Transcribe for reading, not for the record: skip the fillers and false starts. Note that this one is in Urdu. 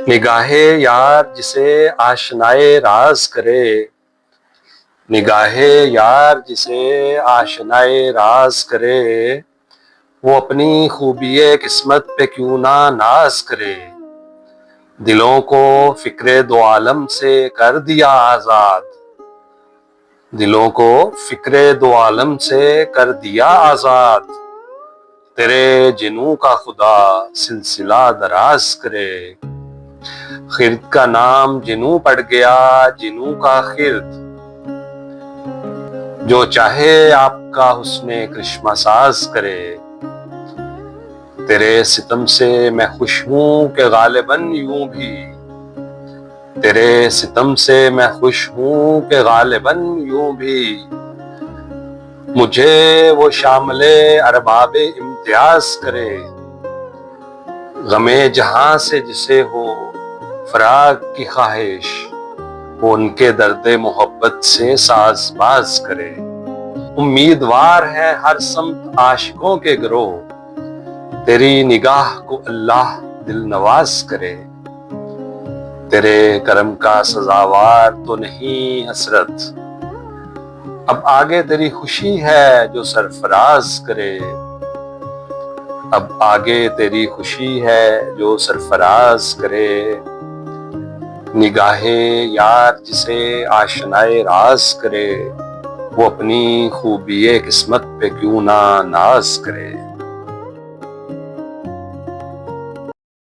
نگاہ یار جسے آشنائے راز کرے، نگاہ یار جسے آشنائے راز کرے، وہ اپنی خوبی قسمت پہ کیوں نہ ناز کرے۔ دلوں کو فکر دو عالم سے کر دیا آزاد، دلوں کو فکر دو عالم سے کر دیا آزاد، تیرے جنوں کا خدا سلسلہ دراز کرے۔ خرد کا نام جنوں پڑ گیا، جنوں کا خرد، جو چاہے آپ کا حسن کرشمہ ساز کرے۔ تیرے ستم سے میں خوش ہوں کہ غالباً یوں بھی، تیرے ستم سے میں خوش ہوں کہ غالباً یوں بھی، مجھے وہ شامل ارباب امتیاز کرے۔ غم جہاں سے جسے ہو فراق کی خواہش، وہ ان کے درد محبت سے ساز باز کرے۔ امیدوار ہے ہر سمت عاشقوں کے گروہ، تیری نگاہ کو اللہ دل نواز کرے۔ تیرے کرم کا سزاوار تو نہیں حسرت، اب آگے تیری خوشی ہے جو سرفراز کرے۔ اب آگے تیری خوشی ہے جو سرفراز کرے۔ نگاہ یار جسے آشنائے راز کرے، وہ اپنی خوبی قسمت پہ کیوں نہ ناز کرے۔